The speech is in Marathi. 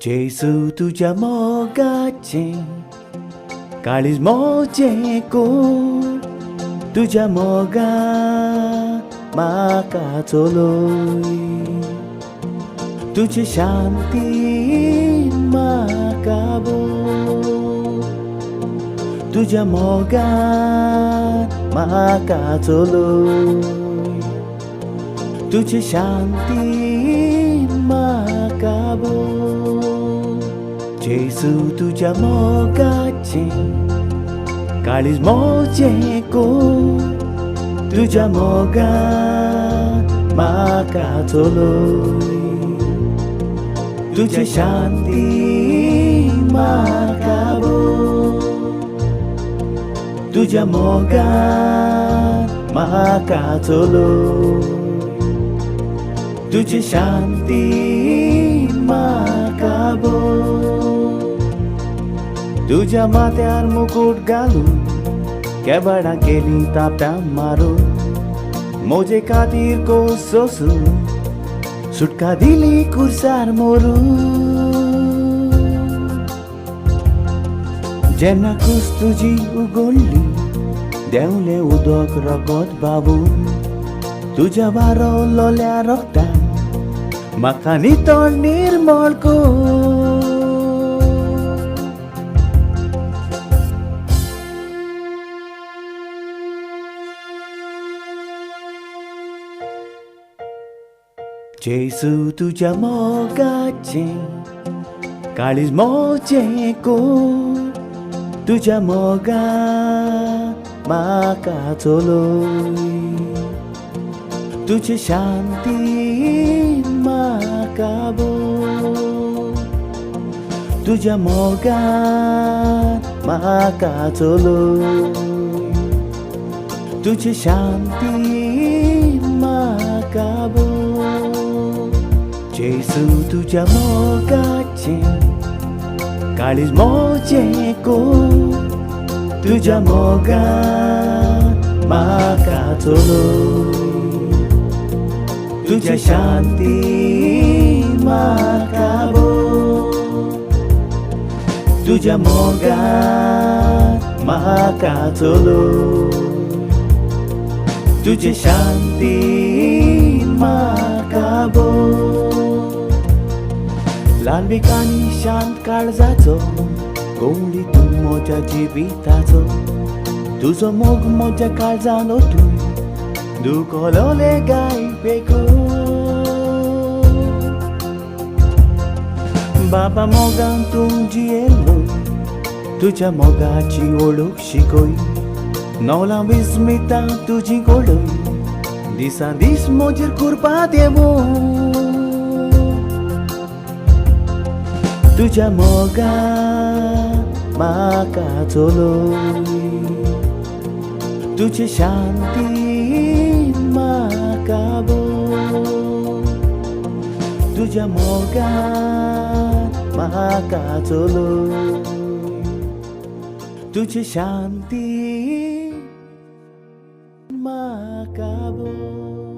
जेसू तुझ्या मोगाचे काळीज मोजेको तुझ्या मोगा माका चलोय तुझी शांती माका बो तुझ्या मोगा माका चलोय तुझी शांती माका बो जेसू तुझ्या मोगाचे काळीज मोजेको तुझ्या मोगा माका चलोय तुझी शांती माका बो तुझ्या मोगा माका चलोय तुझी शांती माका बो तुझ्या माथ्यार मुकुट घालून केबाडां केली ताप्या मारून मोजे खातीर कोस सोसून सुटका दिली कुर्सार मोरून जेन्ना खूस तुजी उगडली देंवलें उदक रगत बाबून तुझ्या वारो लोल्या रोगतान म्हाका नितळ निर्मळ कर जेसू तुझ्या मोगाचे काळीज मोजेको तुझ्या मोगा माका चलोय तुझी शांती माका बो तुझ्या मोगा माका चलोय तुझी शांती माका बो जेसू तुझ्या मोगाचे काळीज मोजेको तुझ्या मोगा माका चलोय तुझ्या शांती माका बो तुझ्या मोगा माका चलोय तुझी शांती माका बो ल्हानविकांनी शांत काळजाचो कोवळी तूं म्हज्या जिविताचो तुजो मोग म्हज्या काळजान ओतून दुखलोले गाय बेको बाबा मोगान तूं जियेलो तुझ्या मोगाची ओळख शिकोय नवला विस्मिता तुजी गोडय दिसा दीस म्हजेर कृपा देवो तुझ्या मोगा माका चलोय तुझी शांती माका बो तुझ्या मोगा माका चलोय तुझी शांती माका बो